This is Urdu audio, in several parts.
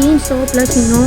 300+ 9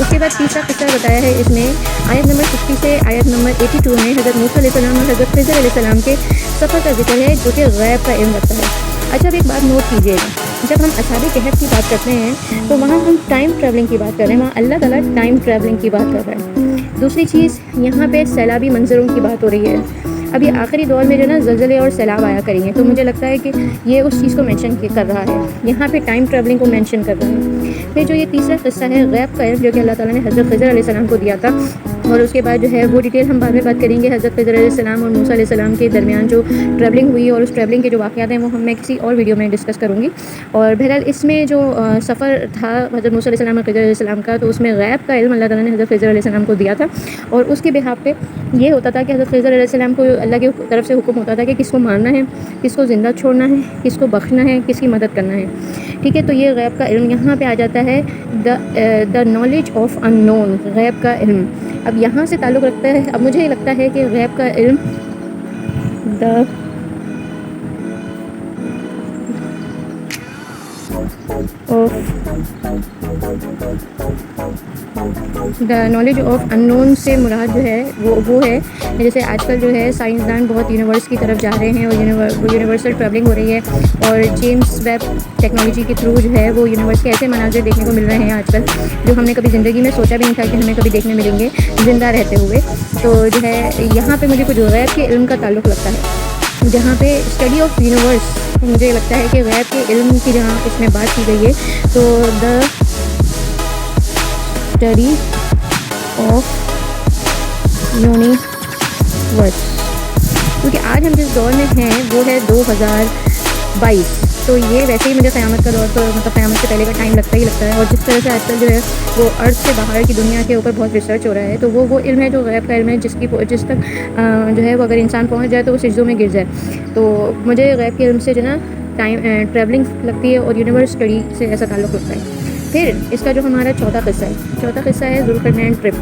اس کے بعد تیسرا قصہ بتایا ہے اس میں آیت نمبر 60 سے آیت نمبر 82 میں حضرت موسیٰ علیہ السلام اور حضرت خضر علیہ السلام کے سفر کا ذکر ہے جو کہ غیب کا علم رکھتا ہے۔ اچھا، اب ایک بات نوٹ کیجیے گا، جب ہم اصحاب کہف کی بات کرتے ہیں تو وہاں ہم ٹائم ٹریولنگ کی بات کر رہے ہیں، وہاں اللہ تعالیٰ ٹائم ٹریولنگ کی بات کر رہا ہے۔ دوسری چیز، یہاں پہ سیلابی منظروں کی بات ہو رہی ہے۔ اب یہ آخری دور میں جو نا زلزلے اور سیلاب آیا کریں گے، تو مجھے لگتا ہے کہ یہ اس چیز کو مینشن کر رہا ہے، یہاں پہ ٹائم ٹریولنگ کو مینشن کر رہا ہے۔ پھر جو یہ تیسرا قصہ ہے غیب کا علم جو کہ اللہ تعالیٰ نے حضرت خضر علیہ السلام کو دیا تھا، اور اس کے بعد جو ہے وہ ڈیٹیل ہم بعد میں بات کریں گے حضرت خضر علیہ السلام اور موسیٰ علیہ السلام کے درمیان جو ٹریولنگ ہوئی اور اس ٹریولنگ کے جو واقعات ہیں وہ میں کسی اور ویڈیو میں ڈسکس کروں گی۔ اور بہرحال اس میں جو سفر تھا حضرت موسیٰ علیہ السلام اور خضر علیہ السلام کا، تو اس میں غیب کا علم اللہ تعالیٰ نے حضرت خضر علیہ السلام کو دیا تھا، اور اس کے بحاف پہ یہ ہوتا تھا کہ حضرت خضر علیہ السلام کو اللہ کی طرف سے حکم ہوتا تھا کہ کس کو مارنا ہے، کس کو زندہ چھوڑنا ہے، کس کو بخشنا ہے، کس کی مدد کرنا ہے، ٹھیک ہے۔ تو یہ غیب کا علم یہاں پہ آ جاتا ہے، دا نالج آف ان نون، غیب کا علم۔ اب یہاں سے تعلق رکھتا ہے، اب مجھے لگتا ہے کہ غیب کا علم دا نالج آف ان نون سے مراد جو ہے وہ ہے جیسے آج کل جو ہے سائنسدان بہت یونیورس کی طرف جا رہے ہیں اور یونیورسل ٹریولنگ ہو رہی ہے، اور جیمس ویب ٹیکنالوجی کے تھرو جو ہے وہ یونیورس کے ایسے مناظر دیکھنے کو مل رہے ہیں آج کل جو ہم نے کبھی زندگی میں سوچا بھی نہیں تھا کہ ہمیں کبھی دیکھنے ملیں گے زندہ رہتے ہوئے۔ تو جو ہے یہاں پہ مجھے کچھ غیب کے علم کا تعلق لگتا ہے، جہاں پہ اسٹڈی آف یونیورس، مجھے لگتا ہے کہ غیب کے علم کی جہاں اس میں بات کی گئی ہے تو دا اسٹڈی آف یونیورس، کیونکہ آج ہم جس دور میں ہیں وہ ہے 2022، تو یہ ویسے ہی مجھے قیامت کا دور مطلب قیامت سے پہلے کا ٹائم لگتا ہے، اور جس طرح سے آج کل جو ہے وہ ارتھ سے باہر کی دنیا کے اوپر بہت ریسرچ ہو رہا ہے، تو وہ علم ہے جو غیب کا علم ہے، جس تک جو ہے وہ اگر انسان پہنچ جائے تو وہ سجدوں میں گر جائے۔ تو مجھے غیب کے علم سے جو ہے نا ٹائم ٹریولنگ لگتی ہے اور یونیورس اسٹڈی سے ایسا تعلق لگتا ہے۔ پھر اس کا جو ہمارا چوتھا قصہ ہے ذوالقرنین ٹرپ۔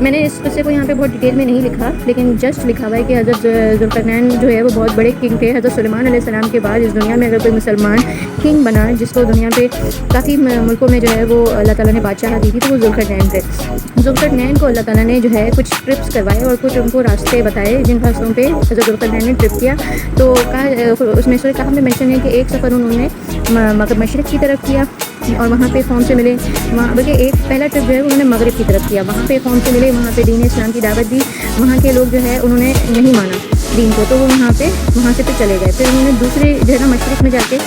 میں نے اس قصے کو یہاں پہ بہت ڈیٹیل میں نہیں لکھا، لیکن جسٹ لکھا ہوا ہے کہ حضرت ذوالقرنین جو ہے وہ بہت بڑے کنگ تھے۔ حضرت سلیمان علیہ السلام کے بعد اس دنیا میں اگر کوئی مسلمان کنگ بنا جس کو دنیا پہ کافی ملکوں میں جو ہے وہ اللہ تعالیٰ نے بادشاہ دی تھی، تو وہ ذوالقرنین تھے۔ ذوالقرنین کو اللہ تعالیٰ نے جو ہے کچھ ٹرپس کروائے اور کچھ ان کو راستے بتائے، جن راستوں پہ حضرت ذوالقرنین نے ٹرپ کیا۔ تو اس میں سورہ کہف میں مینشن ہے کہ ایک سفر انہوں نے مشرق کی طرف کیا اور وہاں پہ قوم سے ملے، وہاں بلکہ ایک پہلا ٹرپ جو ہے انہوں نے مغرب کی طرف کیا، وہاں پہ قوم سے ملے، وہاں پہ دین اسلام کی دعوت دی، وہاں کے لوگ جو ہے انہوں نے نہیں مانا دین کو، تو وہ وہاں سے پھر چلے گئے۔ پھر انہوں نے دوسرے جو ہے نا مشرق میں جا کے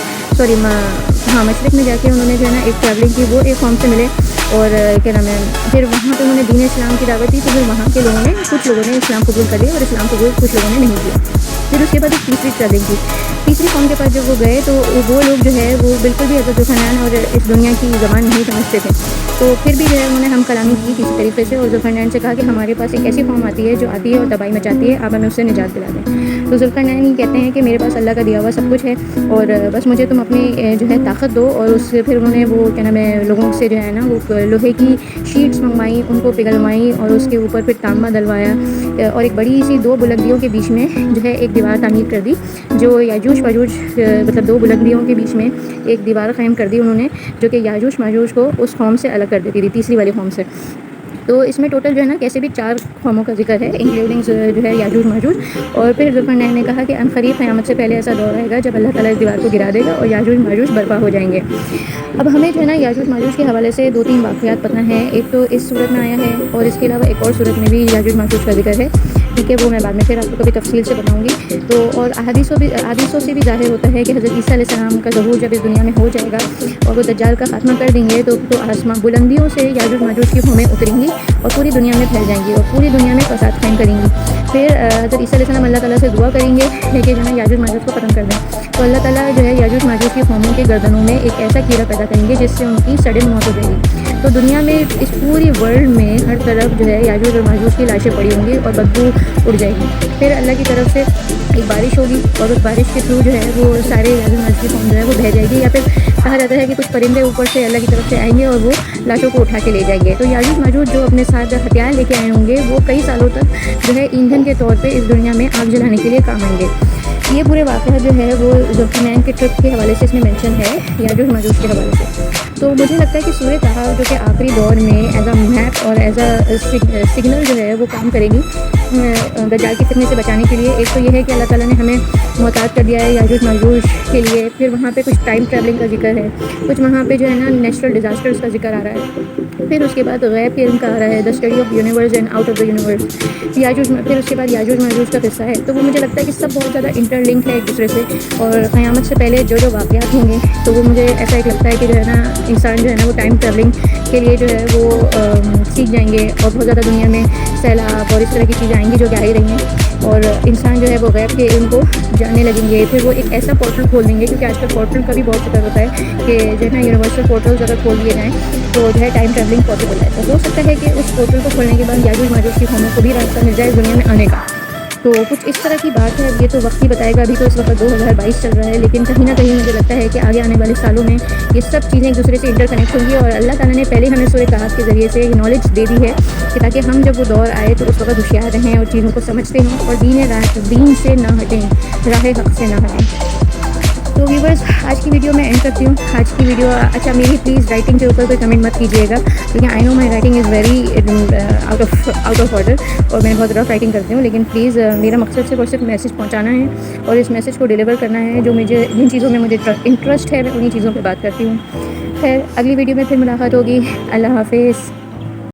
انہوں نے جو ہے نا ایک ٹریولنگ کی، وہ ایک قوم سے ملے اور کیا نام ہے، پھر وہاں پہ انہوں نے دین اسلام کی دعوت دی، تو پھر وہاں کے لوگوں نے کچھ لوگوں نے اسلام قبول کر لیا اور اسلام قبول کچھ لوگوں نے نہیں کیا۔ پھر اس کے بعد ایک تیسری ٹریولنگ کی، تیسری قوم کے پاس جب وہ گئے تو وہ لوگ جو ہے وہ بالکل بھی حضرت ذوالقرنین اور اس دنیا کی زبان نہیں سمجھتے تھے، تو پھر بھی جو ہے انہوں نے ہم کلامی کی کسی طریقے سے، اور ذوالقرنین سے کہا کہ ہمارے پاس ایک ایسی قوم آتی ہے جو آتی ہے اور تباہی مچاتی ہے، آپ ہمیں اس سے نجات دلا دیں۔ تو ذوالقرنین کہتے ہیں کہ میرے پاس اللہ کا دیا ہوا سب کچھ ہے، اور بس مجھے تم اپنی جو ہے طاقت دو، اور اس سے پھر انہوں نے وہ کیا نام ہے لوگوں سے جو ہے نا وہ لوہے کی شیٹس منگوائیں، ان کو پگھلوائیں اور اس کے اوپر پھر تانبا ڈلوایا، اور ایک بڑی سی 2 بلندیوں کے بیچ میں جو ہے ایک دیوار تعمیر کر دی، جو یاجوج ماجوج مطلب 2 بلندیوں کے بیچ میں ایک دیوار قائم کر دی انہوں نے، جو کہ یاجوج ماجوج کو اس قوم سے الگ کر دیتی تھی، تیسری والی قوم سے۔ تو اس میں ٹوٹل جو ہے نا کیسے بھی 4 قوموں کا ذکر ہے، انکلوڈنگ جو ہے یاجوج ماجوج۔ اور پھر ذوالقرنین نے کہا کہ عنقریب قیامت سے پہلے ایسا دور آئے گا جب اللہ تعالیٰ اس دیوار کو گرا دے گا اور یاجوج ماجوج برپا ہو جائیں گے۔ اب ہمیں جو ہے نا یاجوج ماجوج کے حوالے سے 2-3 واقعات پتہ ہیں، ایک تو اس صورت میں آیا ہے اور اس کے علاوہ ایک اور صورت میں بھی یاجوج ماجوج کا ذکر ہے، ٹھیک ہے، وہ میں بعد میں پھر آپ کو کبھی تفصیل سے بتاؤں گی۔ تو اور احادیثوں سے بھی ظاہر ہوتا ہے کہ حضرت عیسیٰ علیہ السلام کا ظہور جب اس دنیا میں ہو جائے گا اور وہ دجال کا خاتمہ کر دیں گے تو آسمان بلندیوں سے یاجوج ماجوج کی قومیں اتریں گی اور پوری دنیا میں پھیل جائیں گی اور پوری دنیا میں فساد قائم کریں گی۔ پھر حضرت عیسیٰ علیہ السلام اللہ تعالیٰ سے دعا کریں گے کہ جو ہے یاجوج ماجوج کو ختم کر دیں، تو اللہ تعالیٰ جو ہے یاجوج ماجوج کی قوموں کے گردنوں میں ایک ایسا کیڑا پیدا کریں گے جس سے ان کی سڈن موت ہو جائے گی۔ تو دنیا میں اس پوری ورلڈ میں ہر طرف جو ہے یاجوج اور ماجوج کی لاشیں پڑی ہوں گی اور بدبو اڑ جائے گی۔ پھر اللہ کی طرف سے ایک بارش ہوگی اور اس بارش کے تھرو جو ہے وہ سارے یاجوج ماجوج کی قوم جو ہے وہ بہہ جائے گی، یا پھر کہا جاتا ہے کہ کچھ پرندے اوپر سے اللہ کی طرف سے آئیں گے اور وہ لاشوں کو اٹھا کے لے جائیں گے۔ تو یاجوج ماجوج جو اپنے ساتھ ہتھیار لے کے آئے ہوں گے وہ کئی سالوں تک جو ہے ایندھن کے طور پہ اس دنیا میں آگ جلانے کے لیے کام آئیں گے۔ یہ پورے واقعہ جو ہے وہ ذوالقرنین کے ٹرپ کے حوالے سے اس میں مینشن ہے یاجوج ماجوج کے حوالے سے۔ تو مجھے لگتا ہے کہ سورہ کہف جو کہ آخری دور میں ایز اے میپ اور ایز اے سگنل جو ہے وہ کام کرے گی دجال کی فتنے سے بچانے کے لیے. ایک تو یہ ہے کہ اللہ تعالیٰ نے ہمیں محتاط کر دیا ہے یاجوج ماجوج کے لیے. پھر وہاں پہ کچھ ٹائم ٹریولنگ کا ذکر ہے, کچھ وہاں پہ جو ہے نا نیچرل ڈیزاسٹرز کا ذکر آ رہا ہے. پھر اس کے بعد غیب کے علم کا آ رہا ہے, the study of universe and out of the universe. پھر اس کے بعد یاجوج ماجوج کا قصہ ہے. تو وہ مجھے لگتا ہے کہ سب بہت زیادہ انٹر لنک ہے ایک دوسرے سے, اور قیامت سے پہلے جو واقعات ہوں گے تو وہ مجھے ایسا ایک لگتا ہے کہ جو ہے نا انسان جو ہے نا وہ ٹائم ٹریولنگ کے لیے جو ہے وہ سیکھ جائیں گے, اور بہت زیادہ دنیا میں سیلاب اور اس طرح کی چیزیں آئیں گی جو کہ آ ہی رہی ہیں, اور انسان جو ہے وہ غیب کے علم کو جاننے لگیں گے. پھر وہ ایک ایسا پورٹل کھول دیں گے, کیونکہ آج کل پورٹل کا بھی بہت فکر ہوتا ہے کہ جو ہے نا یونیورسل پورٹلز اگر کھول دیے جائیں تو جو ہے ٹائم ٹریولنگ پاسبل ہے. تو ہو سکتا ہے کہ اس پورٹل کو کھولنے کے بعد یاجوج ماجوج کی قوموں کو بھی راستہ مل جائے اس دنیا میں آنے کا. تو کچھ اس طرح کی بات ہے. یہ تو وقت ہی بتائے گا, ابھی تو اس وقت 2022 چل رہا ہے, لیکن کہیں نہ کہیں مجھے لگتا ہے کہ آگے آنے والے سالوں میں یہ سب چیزیں ایک دوسرے سے انٹر کنیکٹ ہوں گی. اور اللہ تعالیٰ نے پہلے ہمیں سورہ کہف کے ذریعے سے نالج دے دی ہے کہ تاکہ ہم جب وہ دور آئے تو اس وقت ہوشیار رہیں اور چیزوں کو سمجھتے ہوں اور دین سے نہ ہٹیں, راہ حق سے نہ ہٹیں. تو ویورز, آج کی ویڈیو میں اینڈ کرتی ہوں. آج کی ویڈیو اچھا میری پلیز رائٹنگ کے اوپر کوئی کمنٹ مت کیجیے گا, کیونکہ I know my writing is very out of order اور میں بہت رف رائٹنگ کرتی ہوں. لیکن پلیز میرا مقصد صرف اور صرف میسیج پہنچانا ہے اور اس میسیج کو ڈیلیور کرنا ہے. جو مجھے جن چیزوں میں مجھے انٹرسٹ ہے میں انہیں چیزوں پہ بات کرتی ہوں. خیر, اگلی ویڈیو میں پھر ملاقات ہوگی. اللہ حافظ.